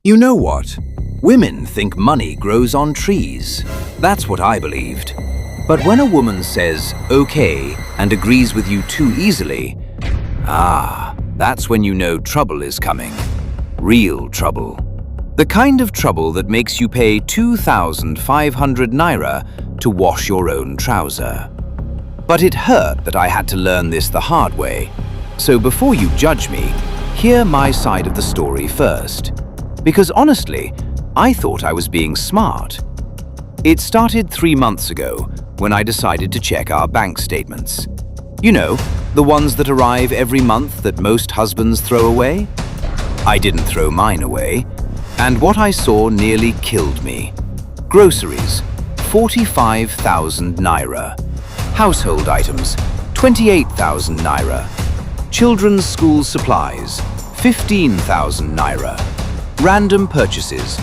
You know what? Women think money grows on trees. That's what I believed. But when a woman says, okay, and agrees with you too easily, that's when you know trouble is coming. Real trouble. The kind of trouble that makes you pay 2,500 naira to wash your own trouser. But it hurt that I had to learn this the hard way. So before you judge me, hear my side of the story first. Because honestly, I thought I was being smart. It started 3 months ago when I decided to check our bank statements. You know, the ones that arrive every month that most husbands throw away? I didn't throw mine away, and what I saw nearly killed me. Groceries, 45,000 naira. Household items, 28,000 naira. Children's school supplies, 15,000 naira. Random purchases,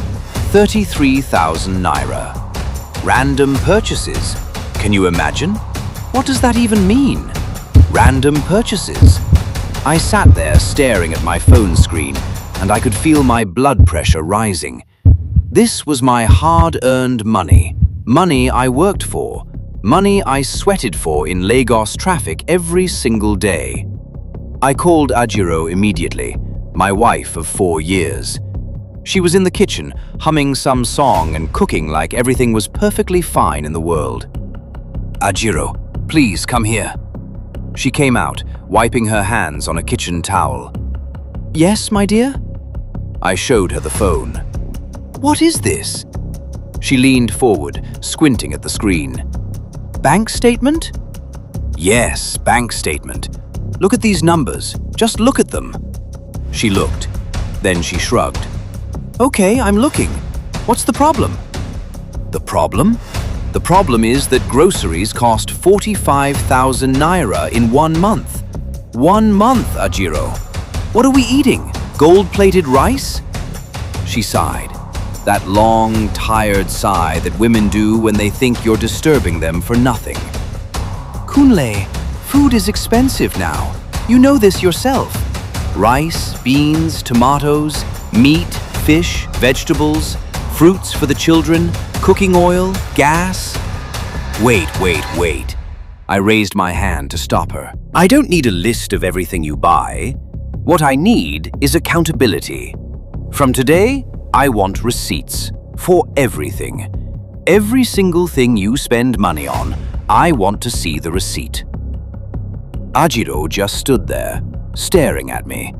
33,000 naira. Random purchases? Can you imagine? What does that even mean? Random purchases. I sat there staring at my phone screen, and I could feel my blood pressure rising. This was my hard-earned money. Money I worked for. Money I sweated for in Lagos traffic every single day. I called Ajiro immediately, my wife of 4 years. She was in the kitchen, humming some song and cooking like everything was perfectly fine in the world. Ajiro, please come here. She came out, wiping her hands on a kitchen towel. Yes, my dear? I showed her the phone. What is this? She leaned forward, squinting at the screen. Bank statement? Yes, bank statement. Look at these numbers. Just look at them. She looked. Then she shrugged. Okay, I'm looking. What's the problem? The problem? The problem is that groceries cost 45,000 naira in 1 month. 1 month, Ajiro. What are we eating? Gold-plated rice? She sighed. That long, tired sigh that women do when they think you're disturbing them for nothing. Kunle, food is expensive now. You know this yourself. Rice, beans, tomatoes, meat, fish, vegetables, fruits for the children, cooking oil, gas. Wait. I raised my hand to stop her. I don't need a list of everything you buy. What I need is accountability. From today, I want receipts for everything. Every single thing you spend money on, I want to see the receipt. Ajiro just stood there, staring at me.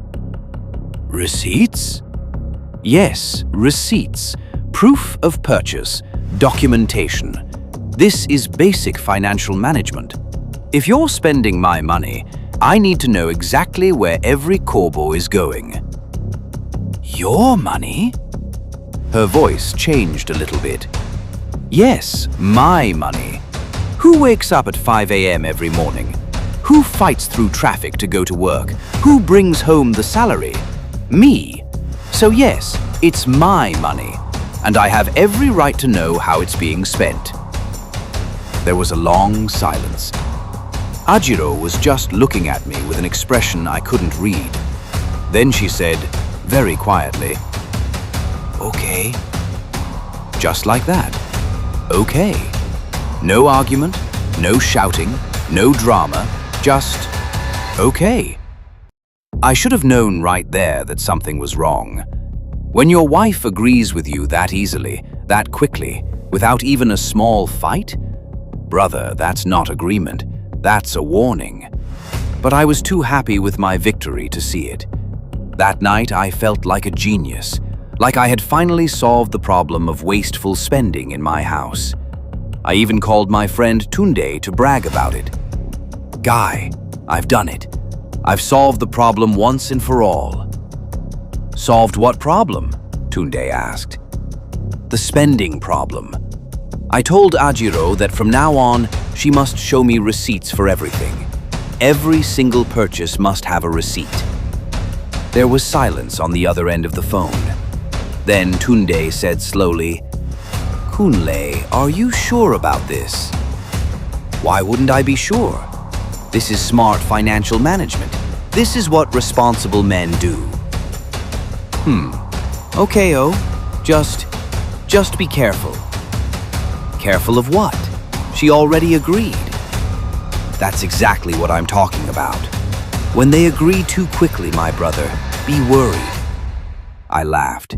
Receipts? Yes, receipts. Proof of purchase. Documentation. This is basic financial management. If you're spending my money, I need to know exactly where every kobo is going. Your money? Her voice changed a little bit. Yes, my money. Who wakes up at 5 a.m. every morning? Who fights through traffic to go to work? Who brings home the salary? Me. So yes, it's my money, and I have every right to know how it's being spent. There was a long silence. Ajiro was just looking at me with an expression I couldn't read. Then she said, very quietly, okay. Just like that. Okay. No argument, no shouting, no drama, just okay. I should have known right there that something was wrong. When your wife agrees with you that easily, that quickly, without even a small fight, brother, that's not agreement, that's a warning. But I was too happy with my victory to see it. That night I felt like a genius, like I had finally solved the problem of wasteful spending in my house. I even called my friend Tunde to brag about it. Guy, I've done it. I've solved the problem once and for all. Solved what problem? Tunde asked. The spending problem. I told Ajiro that from now on, she must show me receipts for everything. Every single purchase must have a receipt. There was silence on the other end of the phone. Then Tunde said slowly, Kunle, are you sure about this? Why wouldn't I be sure? This is smart financial management. This is what responsible men do. Okay, oh, just be careful. Careful of what? She already agreed. That's exactly what I'm talking about. When they agree too quickly, my brother, be worried. I laughed.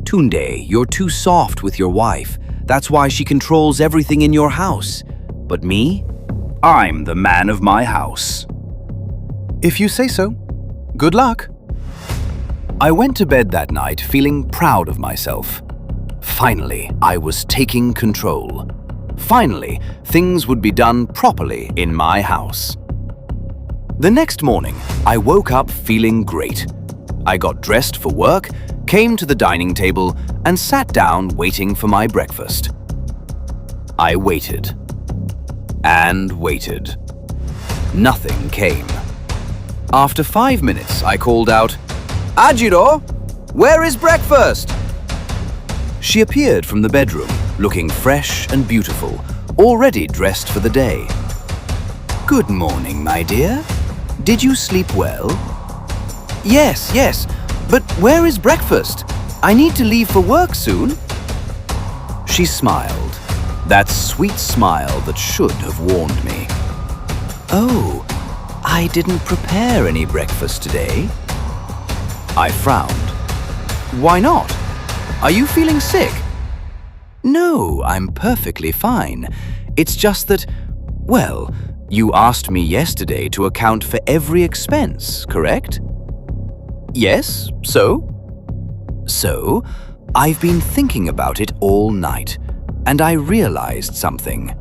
Tunde, you're too soft with your wife. That's why she controls everything in your house. But me? I'm the man of my house. If you say so. Good luck. I went to bed that night feeling proud of myself. Finally, I was taking control. Finally, things would be done properly in my house. The next morning, I woke up feeling great. I got dressed for work, came to the dining table, and sat down waiting for my breakfast. I waited. And waited. Nothing came. After 5 minutes, I called out, "Ajiro, where is breakfast?" She appeared from the bedroom, looking fresh and beautiful, already dressed for the day. "Good morning, my dear. Did you sleep well?" Yes, but where is breakfast? I need to leave for work soon." She smiled, that sweet smile that should have warned me. "Oh, I didn't prepare any breakfast today." I frowned. "Why not? Are you feeling sick?" "No, I'm perfectly fine. It's just that, well, you asked me yesterday to account for every expense, correct?" "Yes, so?" "So, I've been thinking about it all night, and I realized something.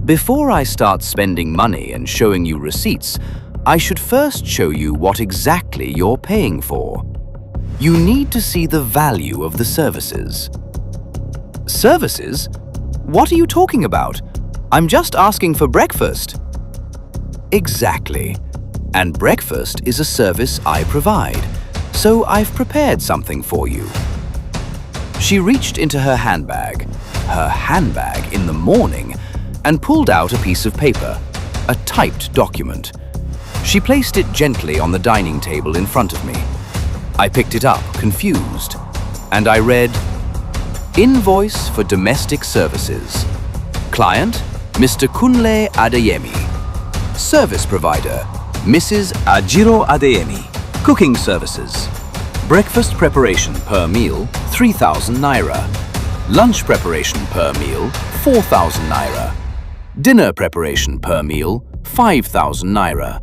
Before I start spending money and showing you receipts, I should first show you what exactly you're paying for. You need to see the value of the services." "Services? What are you talking about? I'm just asking for breakfast." "Exactly. And breakfast is a service I provide, so I've prepared something for you." She reached into her handbag in the morning, and pulled out a piece of paper, a typed document. She placed it gently on the dining table in front of me. I picked it up, confused, and I read, "Invoice for domestic services. Client, Mr. Kunle Adeyemi. Service provider, Mrs. Ajiro Adeyemi. Cooking services. Breakfast preparation per meal, 3,000 naira. Lunch preparation per meal, 4,000 naira. Dinner preparation per meal, 5,000 naira.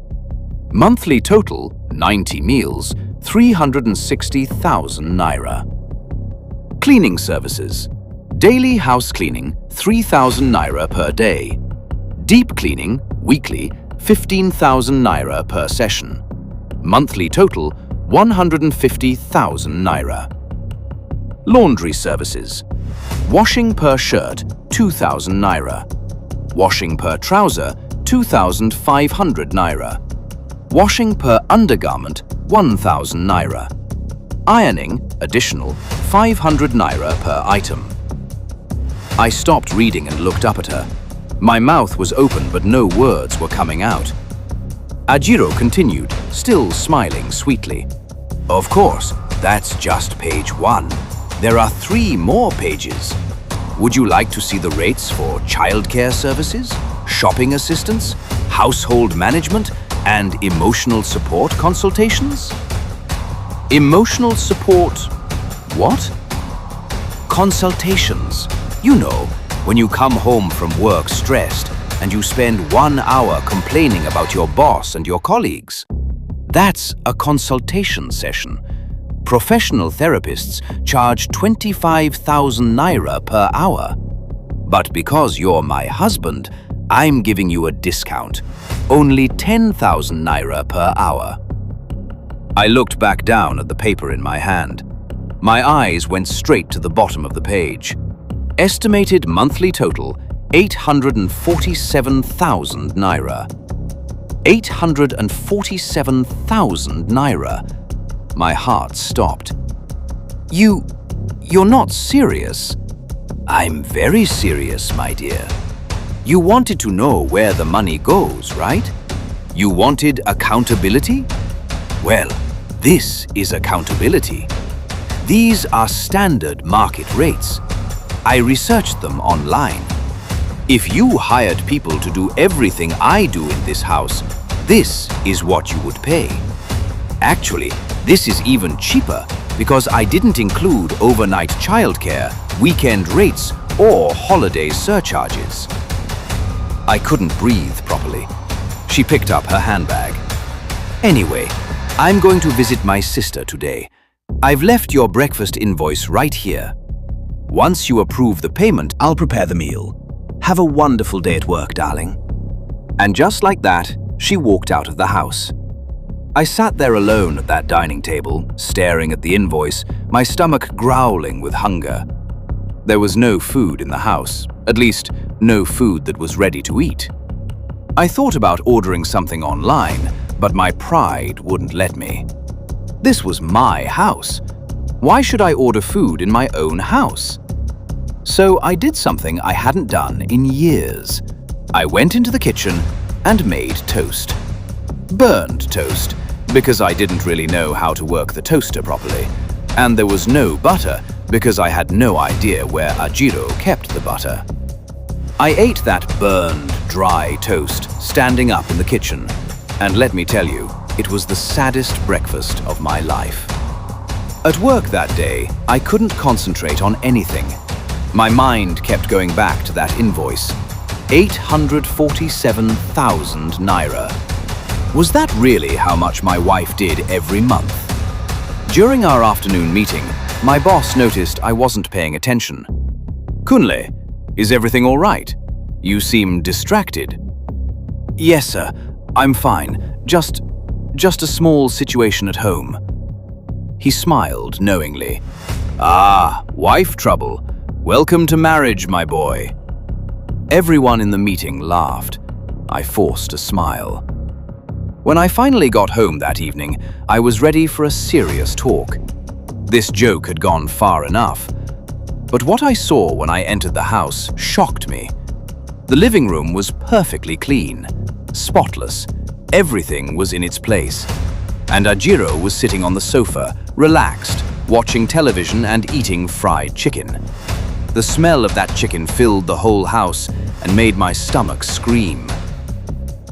Monthly total, 90 meals, 360,000 naira. Cleaning services. Daily house cleaning, 3,000 naira per day. Deep cleaning, weekly, 15,000 naira per session. Monthly total, 150,000 naira. Laundry services. Washing per shirt, 2,000 naira. Washing per trouser, 2,500 naira. Washing per undergarment, 1,000 naira. Ironing, additional, 500 naira per item. I stopped reading and looked up at her. My mouth was open but no words were coming out. Ajiro continued, still smiling sweetly. "Of course, that's just page 1. There are 3 more pages. Would you like to see the rates for childcare services, shopping assistance, household management, and emotional support consultations?" Emotional support… what? Consultations. You know, when you come home from work stressed and you spend 1 hour complaining about your boss and your colleagues. That's a consultation session. Professional therapists charge 25,000 naira per hour. But because you're my husband, I'm giving you a discount. Only 10,000 naira per hour. I looked back down at the paper in my hand. My eyes went straight to the bottom of the page. Estimated monthly total, 847,000 naira. 847,000 naira. My heart stopped. You're not serious? I'm very serious, my dear. You wanted to know where the money goes, right? You wanted accountability? Well, this is accountability. These are standard market rates. I researched them online. If you hired people to do everything I do in this house, this is what you would pay. Actually, this is even cheaper because I didn't include overnight childcare, weekend rates, or holiday surcharges. I couldn't breathe properly. She picked up her handbag. Anyway, I'm going to visit my sister today. I've left your breakfast invoice right here. Once you approve the payment, I'll prepare the meal. Have a wonderful day at work, darling. And just like that, she walked out of the house. I sat there alone at that dining table, staring at the invoice, my stomach growling with hunger. There was no food in the house, at least no food that was ready to eat. I thought about ordering something online, but my pride wouldn't let me. This was my house. Why should I order food in my own house? So I did something I hadn't done in years. I went into the kitchen and made toast. Burned toast, because I didn't really know how to work the toaster properly. And there was no butter, because I had no idea where Ajiro kept the butter. I ate that burned, dry toast standing up in the kitchen. And let me tell you, it was the saddest breakfast of my life. At work that day, I couldn't concentrate on anything. My mind kept going back to that invoice. 847,000 naira. Was that really how much my wife did every month? During our afternoon meeting, my boss noticed I wasn't paying attention. Kunle, is everything all right? You seem distracted. Yes, sir. I'm fine. Just a small situation at home. He smiled knowingly. Ah, wife trouble. Welcome to marriage, my boy. Everyone in the meeting laughed. I forced a smile. When I finally got home that evening, I was ready for a serious talk. This joke had gone far enough. But what I saw when I entered the house shocked me. The living room was perfectly clean, spotless. Everything was in its place. And Ajiro was sitting on the sofa, relaxed, watching television and eating fried chicken. The smell of that chicken filled the whole house and made my stomach scream.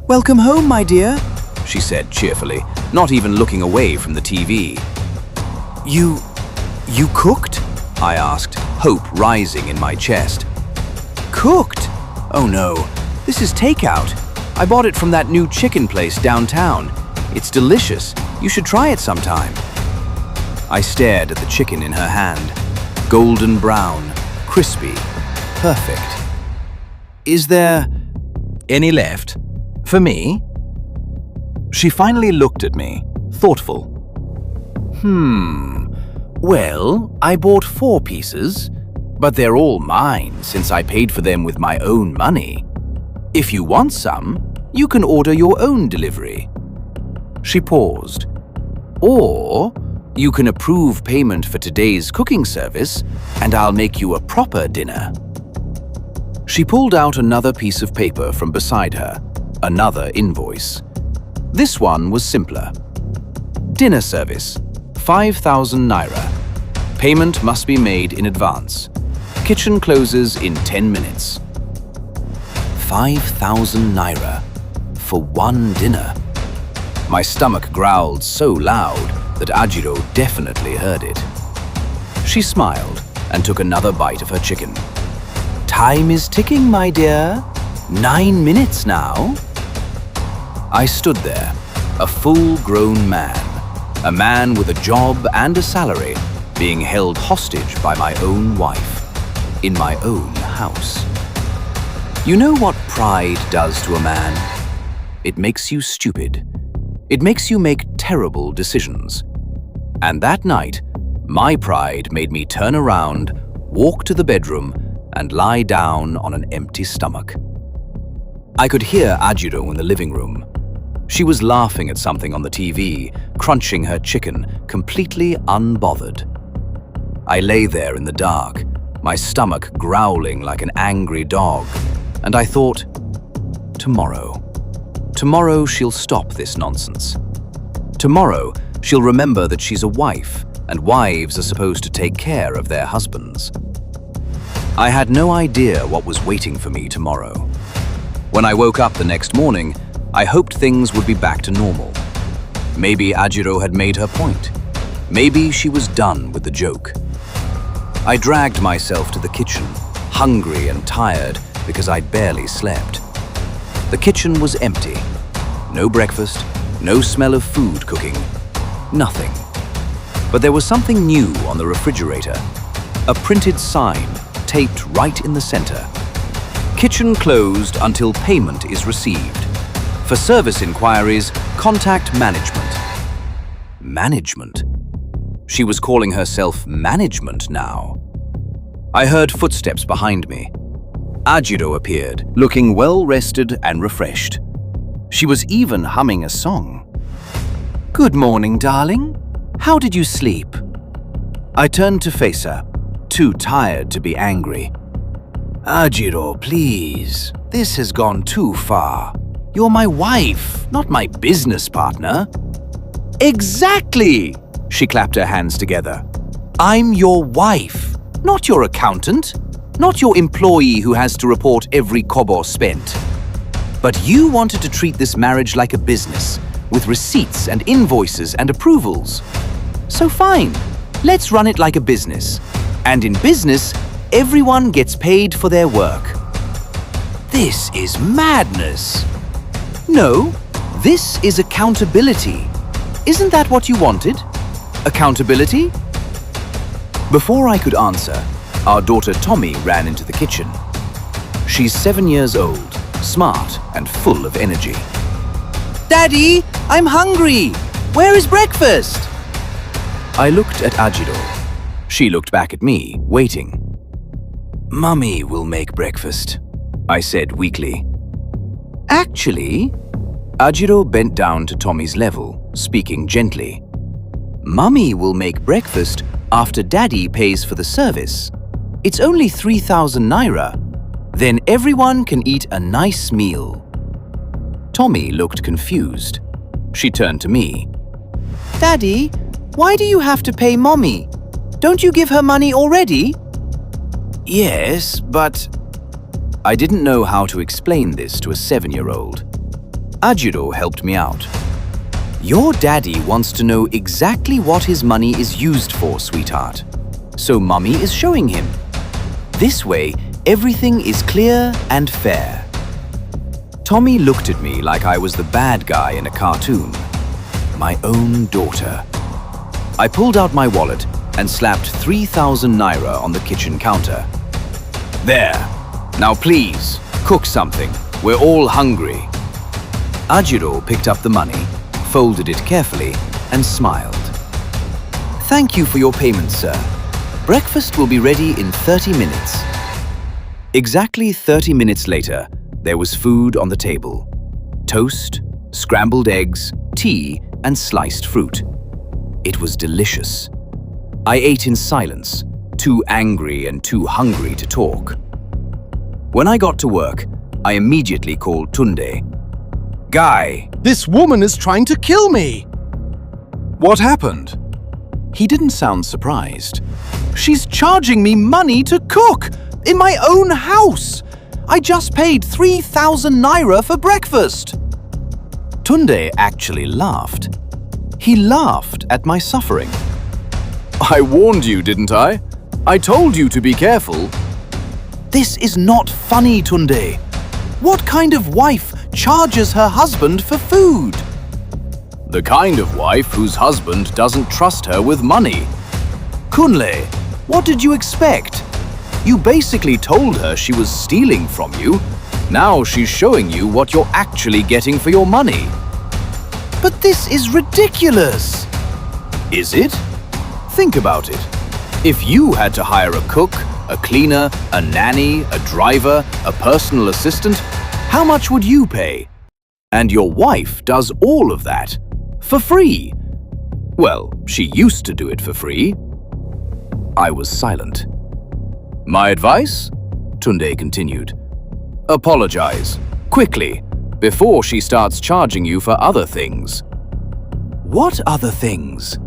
"Welcome home, my dear," she said cheerfully, not even looking away from the TV. You cooked?" I asked, hope rising in my chest. "Cooked? Oh no, this is takeout. I bought it from that new chicken place downtown. It's delicious. You should try it sometime." I stared at the chicken in her hand. Golden brown, crispy, perfect. "Is there any left for me?" She finally looked at me, thoughtful. Well, I bought 4 pieces, but they're all mine since I paid for them with my own money. If you want some, you can order your own delivery." She paused. "Or you can approve payment for today's cooking service, and I'll make you a proper dinner." She pulled out another piece of paper from beside her, another invoice. This one was simpler. Dinner service, 5,000 naira. Payment must be made in advance. Kitchen closes in 10 minutes. 5,000 naira for one dinner. My stomach growled so loud that Ajiro definitely heard it. She smiled and took another bite of her chicken. "Time is ticking, my dear. 9 minutes now." I stood there, a full-grown man, a man with a job and a salary, being held hostage by my own wife, in my own house. You know what pride does to a man? It makes you stupid. It makes you make terrible decisions. And that night, my pride made me turn around, walk to the bedroom, and lie down on an empty stomach. I could hear Ajiro in the living room. She was laughing at something on the TV, crunching her chicken, completely unbothered. I lay there in the dark, my stomach growling like an angry dog, and I thought, tomorrow she'll stop this nonsense. Tomorrow she'll remember that she's a wife and wives are supposed to take care of their husbands. I had no idea what was waiting for me tomorrow. When I woke up the next morning, I hoped things would be back to normal. Maybe Ajiro had made her point. Maybe she was done with the joke. I dragged myself to the kitchen, hungry and tired because I'd barely slept. The kitchen was empty. No breakfast, no smell of food cooking, nothing. But there was something new on the refrigerator. A printed sign taped right in the center. Kitchen closed until payment is received. For service inquiries, contact management. Management? She was calling herself management now. I heard footsteps behind me. Ajiro appeared, looking well-rested and refreshed. She was even humming a song. "Good morning, darling. How did you sleep?" I turned to face her, too tired to be angry. "Ajiro, please. This has gone too far. You're my wife, not my business partner." "Exactly!" She clapped her hands together. "I'm your wife, not your accountant, not your employee who has to report every kobo spent. But you wanted to treat this marriage like a business, with receipts and invoices and approvals. So fine, let's run it like a business. And in business, everyone gets paid for their work." This is madness. No, this is accountability. Isn't that what you wanted? Accountability? Before I could answer, our daughter Tommy ran into the kitchen. She's 7 years old, smart and full of energy. "Daddy, I'm hungry! Where is breakfast?" I looked at Ajiro. She looked back at me, waiting. "Mummy will make breakfast," I said weakly. "Actually," Ajiro bent down to Tommy's level, speaking gently. "Mummy will make breakfast after Daddy pays for the service. It's only 3,000 naira. Then everyone can eat a nice meal." Tommy looked confused. She turned to me. "Daddy, why do you have to pay Mommy? Don't you give her money already?" "Yes, but..." I didn't know how to explain this to a 7-year-old. Ajiro helped me out. "Your daddy wants to know exactly what his money is used for, sweetheart. So Mummy is showing him. This way, everything is clear and fair." Tommy looked at me like I was the bad guy in a cartoon. My own daughter. I pulled out my wallet and slapped 3,000 naira on the kitchen counter. "There. Now please, cook something. We're all hungry." Ajiro picked up the money, folded it carefully, and smiled. "Thank you for your payment, sir. Breakfast will be ready in 30 minutes." Exactly 30 minutes later, there was food on the table. Toast, scrambled eggs, tea, and sliced fruit. It was delicious. I ate in silence, too angry and too hungry to talk. When I got to work, I immediately called Tunde. "Guy, This woman is trying to kill me! what happened?" He didn't sound surprised. She's charging me money to cook! In my own house! I just paid 3,000 naira for breakfast! Tunde actually laughed. He laughed at my suffering. "I warned you, didn't I? I told you to be careful." This is not funny, Tunde. What kind of wife charges her husband for food? The kind of wife whose husband doesn't trust her with money. Kunle, what did you expect? You basically told her she was stealing from you. Now she's showing you what you're actually getting for your money. But this is ridiculous! Is it? Think about it. If you had to hire a cook, a cleaner, a nanny, a driver, a personal assistant, how much would you pay? And your wife does all of that for free. Well, she used to do it for free. I was silent. "My advice?" Tunde continued. "Apologize, quickly, before she starts charging you for other things." "What other things?"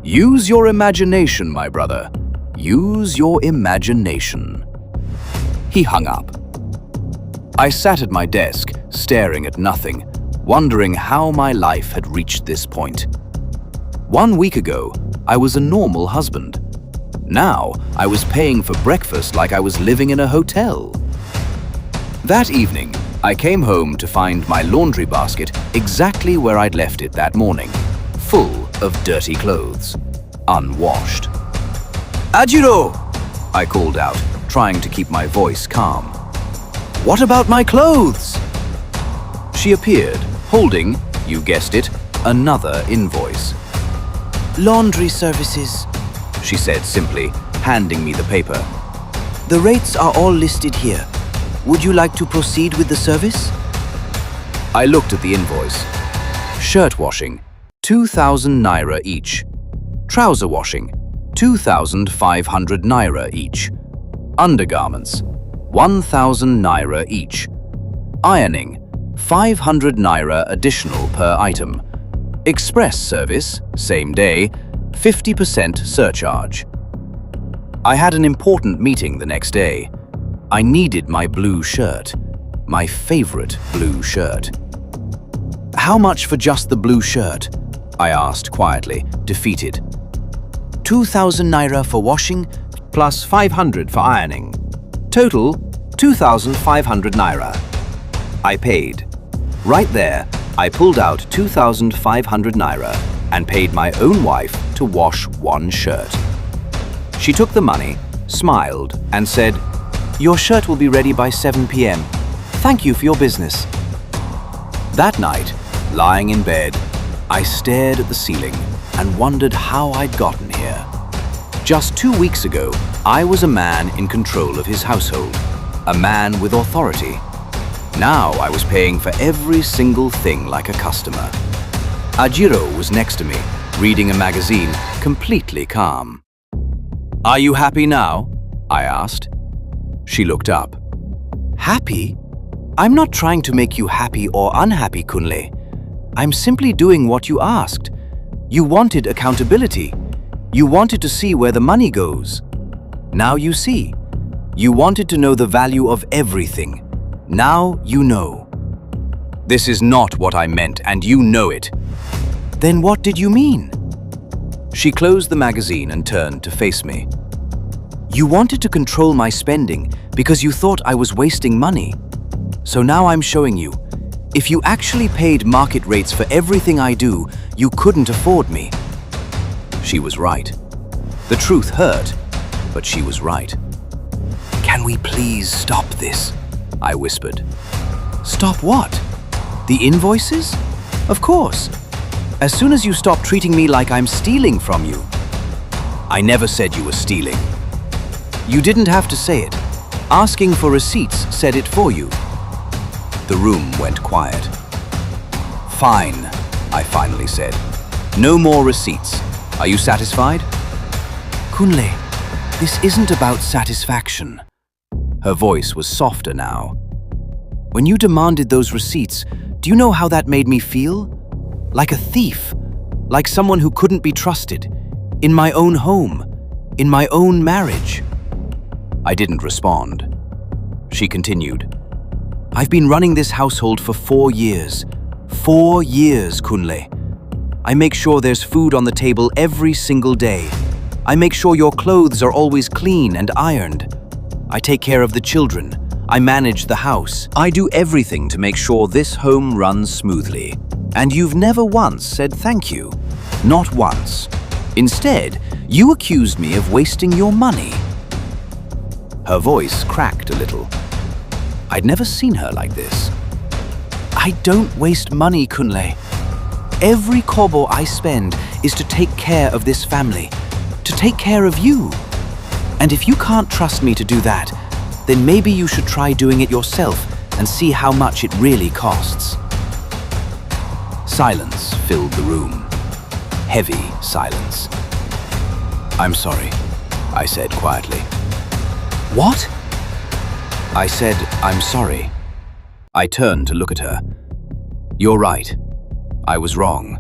Use your imagination, my brother. Use your imagination. He hung up. I sat at my desk, staring at nothing, wondering how my life had reached this point. 1 week ago, I was a normal husband. Now, I was paying for breakfast like I was living in a hotel. That evening, I came home to find my laundry basket exactly where I'd left it that morning, full of dirty clothes, unwashed. "Ajiro!" I called out, trying to keep my voice calm. "What about my clothes?" She appeared, holding, you guessed it, another invoice. "Laundry services," she said simply, handing me the paper. "The rates are all listed here. Would you like to proceed with the service?" I looked at the invoice. Shirt washing, 2,000 naira each. Trouser washing, 2,500 naira each. Undergarments, 1,000 naira each. Ironing, 500 naira additional per item. Express service, same day, 50% surcharge. I had an important meeting the next day. I needed my blue shirt, my favorite blue shirt. "How much for just the blue shirt?" I asked quietly, defeated. 2,000 naira for washing, plus 500 for ironing. Total, 2,500 naira. I paid. Right there, I pulled out 2,500 naira and paid my own wife to wash one shirt. She took the money, smiled, and said, "Your shirt will be ready by 7 p.m. Thank you for your business." That night, lying in bed, I stared at the ceiling and wondered how I'd gotten here. Just 2 weeks ago, I was a man in control of his household, a man with authority. Now I was paying for every single thing like a customer. Ajiro was next to me, reading a magazine, completely calm. "Are you happy now?" I asked. She looked up. "Happy? I'm not trying to make you happy or unhappy, Kunle. I'm simply doing what you asked. You wanted accountability. You wanted to see where the money goes. Now you see. You wanted to know the value of everything. Now you know." "This is not what I meant, and you know it." "Then what did you mean?" She closed the magazine and turned to face me. "You wanted to control my spending because you thought I was wasting money. So now I'm showing you. If you actually paid market rates for everything I do, you couldn't afford me." She was right. The truth hurt, but she was right. "Can we please stop this?" I whispered. "Stop what? The invoices? Of course. As soon as you stop treating me like I'm stealing from you." "I never said you were stealing." "You didn't have to say it. Asking for receipts said it for you." The room went quiet. "Fine," I finally said. "No more receipts. Are you satisfied?" "Kunle, this isn't about satisfaction." Her voice was softer now. "When you demanded those receipts, do you know how that made me feel? Like a thief, like someone who couldn't be trusted, in my own home, in my own marriage." I didn't respond. She continued, "I've been running this household for 4 years. 4 years, Kunle. I make sure there's food on the table every single day. I make sure your clothes are always clean and ironed. I take care of the children. I manage the house. I do everything to make sure this home runs smoothly. And you've never once said thank you. Not once. Instead, you accused me of wasting your money." Her voice cracked a little. I'd never seen her like this. "I don't waste money, Kunle. Every kobo I spend is to take care of this family, to take care of you. And if you can't trust me to do that, then maybe you should try doing it yourself and see how much it really costs." Silence filled the room. Heavy silence. "I'm sorry," I said quietly. "What?" I said, "I'm sorry." I turned to look at her. "You're right. I was wrong.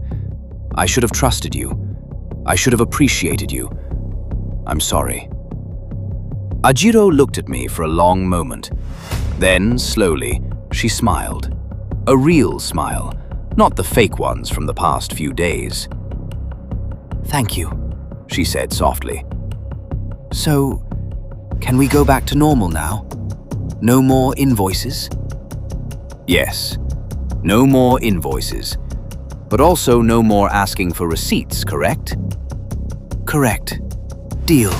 I should have trusted you. I should have appreciated you. I'm sorry. Ajiro looked at me for a long moment. Then, slowly, she smiled. A real smile, not the fake ones from the past few days. "Thank you," she said softly. "So, can we go back to normal now? No more invoices?" "Yes, no more invoices. But also no more asking for receipts, correct?" "Correct. Deal."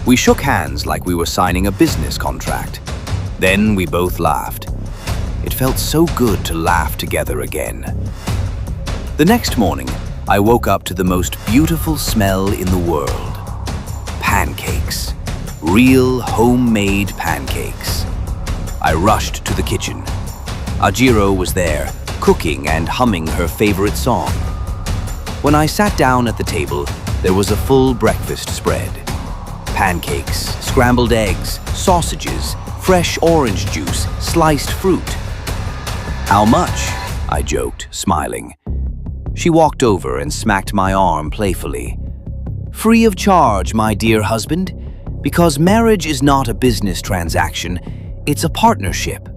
We shook hands like we were signing a business contract. Then we both laughed. It felt so good to laugh together again. The next morning, I woke up to the most beautiful smell in the world. Pancakes. Real homemade pancakes. I rushed to the kitchen. Ajiro was there, cooking and humming her favorite song. When I sat down at the table, there was a full breakfast spread. Pancakes, scrambled eggs, sausages, fresh orange juice, sliced fruit. "How much?" I joked, smiling. She walked over and smacked my arm playfully. "Free of charge, my dear husband, because marriage is not a business transaction, it's a partnership."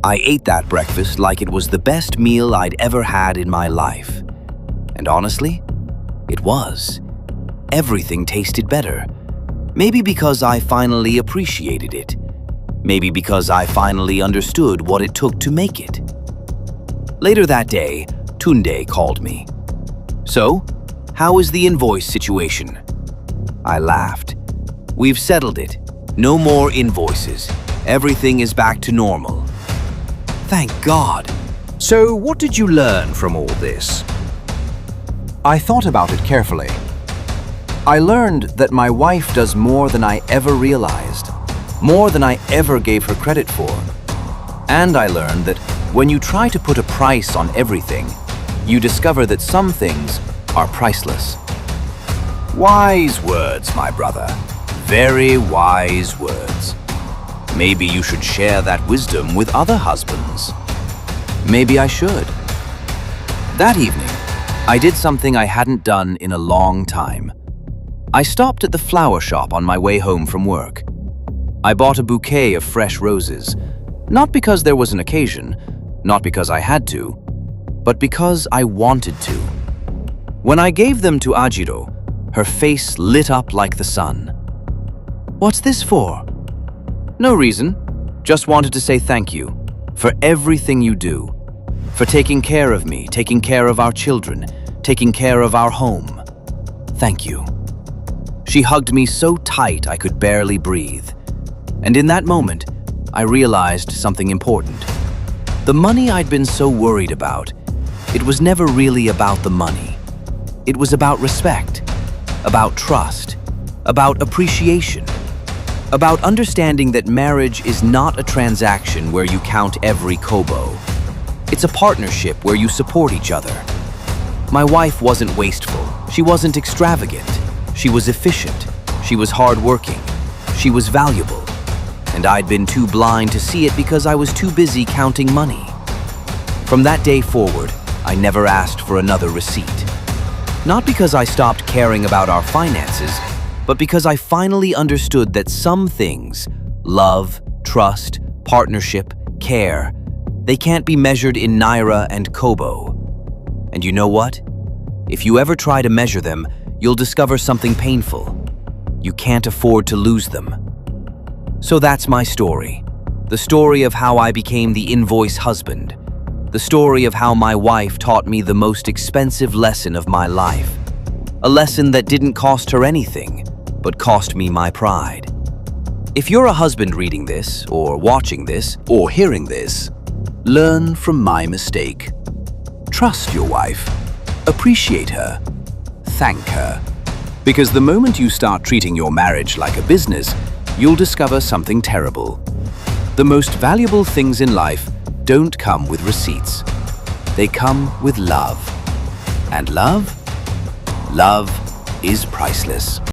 I ate that breakfast like it was the best meal I'd ever had in my life. And honestly, it was. Everything tasted better. Maybe because I finally appreciated it. Maybe because I finally understood what it took to make it. Later that day, Tunde called me. "So, how is the invoice situation?" I laughed. "We've settled it. No more invoices. Everything is back to normal." Thank God. So, what did you learn from all this? I thought about it carefully. I learned that my wife does more than I ever realized, more than I ever gave her credit for. And I learned that when you try to put a price on everything, you discover that some things are priceless. Wise words, my brother. Very wise words. Maybe you should share that wisdom with other husbands. Maybe I should. That evening, I did something I hadn't done in a long time. I stopped at the flower shop on my way home from work. I bought a bouquet of fresh roses, not because there was an occasion, not because I had to, but because I wanted to. When I gave them to Ajiro, her face lit up like the sun. "What's this for?" "No reason. Just wanted to say thank you for everything you do, for taking care of me, taking care of our children, taking care of our home. Thank you." She hugged me so tight I could barely breathe. And in that moment, I realized something important. The money I'd been so worried about, it was never really about the money. It was about respect, about trust, about appreciation, about understanding that marriage is not a transaction where you count every kobo. It's a partnership where you support each other. My wife wasn't wasteful. She wasn't extravagant. She was efficient. She was hardworking. She was valuable. And I'd been too blind to see it because I was too busy counting money. From that day forward, I never asked for another receipt. Not because I stopped caring about our finances, but because I finally understood that some things, love, trust, partnership, care, they can't be measured in naira and kobo. And you know what? If you ever try to measure them, you'll discover something painful. You can't afford to lose them. So that's my story. The story of how I became the invoice husband. The story of how my wife taught me the most expensive lesson of my life. A lesson that didn't cost her anything, but cost me my pride. If you're a husband reading this, or watching this, or hearing this, learn from my mistake. Trust your wife. Appreciate her. Thank her. Because the moment you start treating your marriage like a business, you'll discover something terrible. The most valuable things in life don't come with receipts. They come with love. And love is priceless.